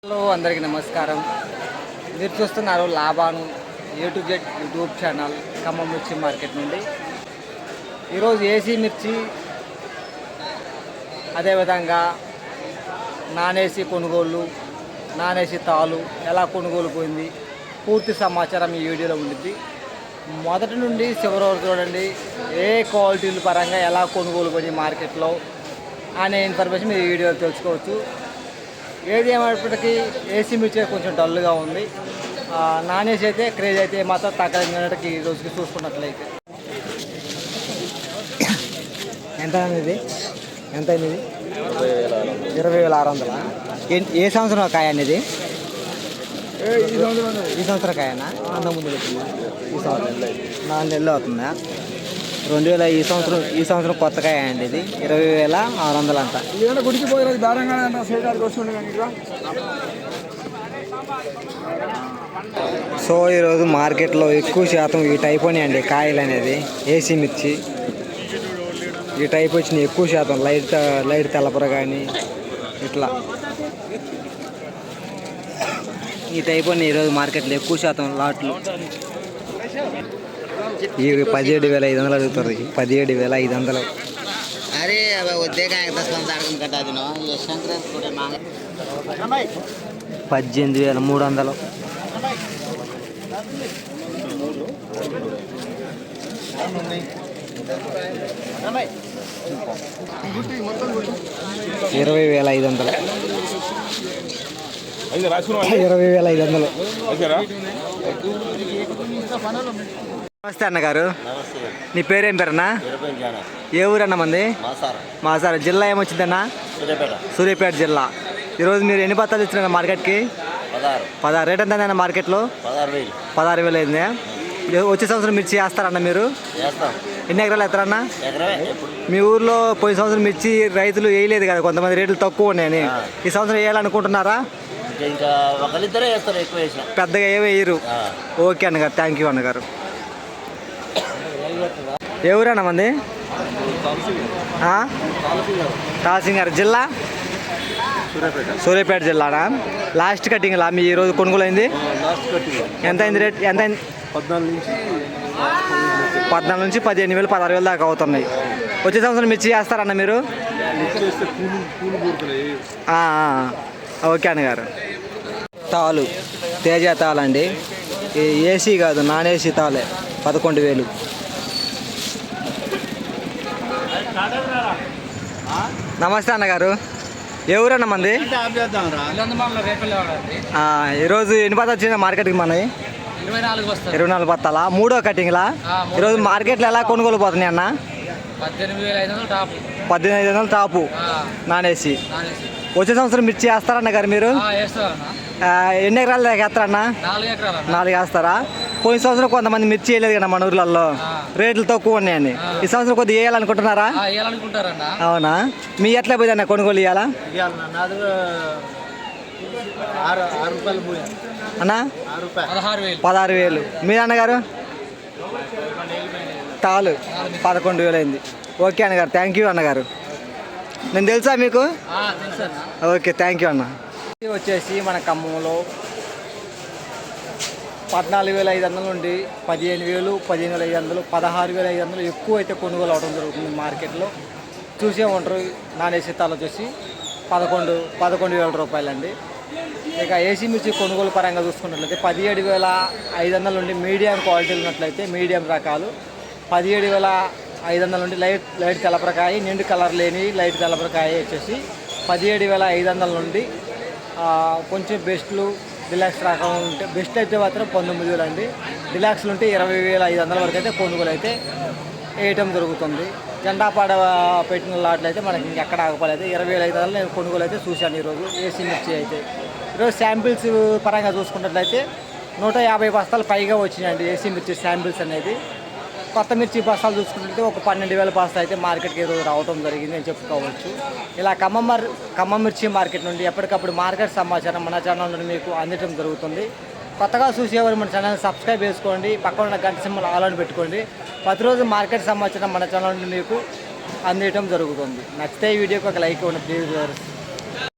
Hello అందరికీ నమస్కారం. మీరు చూస్తున్నారు Laban A to Z YouTube channel Khammam మిర్చి మార్కెట్ నుండి. ఈరోజు ఏసీ మిర్చి అదేవిధంగా నాన్ ఏసీ కొనుగోళ్ళు, నాన్ ఏసీ తాలు ఎలా కొనుగోలు పోయింది పూర్తి సమాచారం ఈ వీడియోలో ఉండిద్ది. మొదటి నుండి చివరి వరకు చూడండి. ఏ క్వాలిటీల పరంగా ఎలా కొనుగోలు పోయి మార్కెట్లో అనే ఇన్ఫర్మేషన్ మీరు ఈ వీడియోలో తెలుసుకోవచ్చు. ఏది ఏమైనప్పటికీ ఏసీ మిర్చి కొంచెం డల్గా ఉంది. నాన్ ఏసీ అయితే క్రేజ్ అయితే మాత్రం తగ్గడానికి ఈ రోజుకి చూసుకున్నట్లయితే ఎంత ఇది ఎంత అయింది? ఇది 20,600. ఏ సంవత్సరం కాయ అనేది? ఈ సంవత్సరం కాయనా? అంతకుముందు పెట్టింది ఈ సంవత్సరం 4 నెలలు అవుతుందా? 2000 ఈ సంవత్సరం కొత్త కాయ అండి. ఇది 20,600 అంట. సో ఈరోజు మార్కెట్లో ఎక్కువ శాతం ఈ టైప్ అండి కాయలు అనేది. ఏసీ మిర్చి ఈ టైప్ వచ్చినాయి ఎక్కువ శాతం. లైట్ తెల్లపర కానీ ఇట్లా ఈ టైప్ అని ఈరోజు మార్కెట్లో ఎక్కువ శాతం లాట్లు. ఇవి 17,500 అడుగుతారు. 17,500. अरे अब देखा है 10-15 दाड़कन कटा दिनो ये शंकर थोड़े मांगे 18,300. $20,500. 20,500. నమస్తే అన్నగారు. నీ పేరేం పేరన్నా? ఏ ఊరన్నా మంది? మాసార. జిల్లా ఏమొచ్చిందన్నా? సూర్యాపేట జిల్లా. ఈరోజు మీరు ఎన్ని బత్తాలు ఇచ్చినా మార్కెట్కి? 16. రేట్ ఎంత అన్న మార్కెట్లో? 16,000 అయింది. వచ్చే సంవత్సరం మిర్చి వేస్తారన్న మీరు? ఎన్ని ఎకరాలు వేస్తారన్నా? మీ ఊర్లో పోయిన సంవత్సరం మిర్చి రైతులు వేయలేదు కదా, కొంతమంది రేట్లు తక్కువ ఉన్నాయని. ఈ సంవత్సరం వేయాలనుకుంటున్నారా? పెద్దగా ఏమి వేయరు. ఓకే అన్నగారు, థ్యాంక్ యూ అన్నగారు. ఏ ఊరన్నా మంది? తాసింగారు. జిల్లా? సూర్యాపేట జిల్లానా? లాస్ట్ కటింగ్లా మీ ఈరోజు కొనుగోలు అయింది? ఎంత అయింది రేట్? ఎంత అయింది? 14 నుంచి 15,000, 16,000 దాకా అవుతున్నాయి. వచ్చే సంవత్సరం మిర్చి చేస్తారన్న మీరు? ఓకే అన్నగారు. తాలు తేజ తాలండి. ఏసీ కాదు, నాన్ ఏసీ తాలే. 11,000. నమస్తే అన్నగారు. ఏ ఊరన్న మంది? ఈరోజు ఎన్ని బత్తాలు వచ్చిందా మార్కెట్కి మనవి? 24 బత్తాలా? 3వ కటింగ్లా? ఈరోజు మార్కెట్లో ఎలా కొనుగోలు పోతున్నాయి అన్న? 18,500 టాపు నాన్ ఏసీ. వచ్చే సంవత్సరం మిర్చి వేస్తారన్న గారు మీరు? ఎన్ని ఎకరాలు దాకా వేస్తారన్నా? 4 వేస్తారా? పోయిన సంవత్సరం కొంతమంది మిర్చి వేయలేదు కదా మన ఊర్లలో, రేట్లు తక్కువ ఉన్నాయని. ఈ సంవత్సరం కొద్దిగా వేయాలనుకుంటున్నారా? అవునా? మీ ఎట్లా పోయిందన్న కొనుగోలు ఇవ్వాలా అన్నా? 16,000. మీ అన్నగారు? తాలు 11,000 అయింది. ఓకే అన్నగారు, థ్యాంక్ యూ అన్నగారు. నేను తెలుసా మీకు? ఓకే, థ్యాంక్ యూ అన్న. వచ్చేసి మన ఖమ్మంలో 14,500 నుండి 15,000, 15,500, 16,500 ఎక్కువ అయితే కొనుగోలు అవడం జరుగుతుంది మార్కెట్లో. చూసే ఉంటారు. నాన్ ఏసీ తాలు వచ్చేసి 11,000 రూపాయలండి. ఇక ఏసీ మిర్చి కొనుగోలు పరంగా చూసుకున్నట్లయితే 17,500 నుండి మీడియం క్వాలిటీ ఉన్నట్లయితే మీడియం రకాలు, 17,500 నుండి లైట్ తెల్లపరకాయ, నిండు కలర్ లేని లైట్ తెల్లపరకాయ వచ్చేసి 17,500 నుండి కొంచెం బెస్ట్లు డిలాక్స్ రకం ఉంటే బెస్ట్ అయితే మాత్రం 19,000 అండి. డిలాక్స్లు ఉంటే 20,500 వరకు అయితే కొనుగోలు అయితే వేయటం జరుగుతుంది. జెండాపాడ పెట్టిన లాట్లు అయితే మనకి ఇంకెక్కడ ఆగపలేదు. 20,500 నేను కొనుగోలు అయితే చూశాను ఈరోజు ఏసీ మిర్చి అయితే. ఈరోజు శాంపిల్స్ పరంగా చూసుకున్నట్లయితే 150 బస్తాలు పైగా వచ్చినాయండి ఏసీ మిర్చి శాంపిల్స్ అనేది. కొత్త మిర్చి బస్తాలు చూసుకుంటే ఒక 12,000 బస్తా అయితే మార్కెట్కి ఈరోజు రావడం జరిగింది అని చెప్పుకోవచ్చు. ఇలా ఖమ్మం మిర్చి మార్కెట్ నుండి ఎప్పటికప్పుడు మార్కెట్ సమాచారం మన ఛానల్ నుండి మీకు అందడం జరుగుతుంది. కొత్తగా చూసేవారు మన ఛానల్ సబ్స్క్రైబ్ చేసుకోండి, పక్కన ఉన్న గంట సింబల్ ఆల్ అని పెట్టుకోండి. ప్రతిరోజు మార్కెట్ సమాచారం మన ఛానల్ నుండి మీకు అందించడం జరుగుతుంది. నచ్చితే ఈ వీడియోకి ఒక లైక్ ఇవ్వండి ప్లీజ్.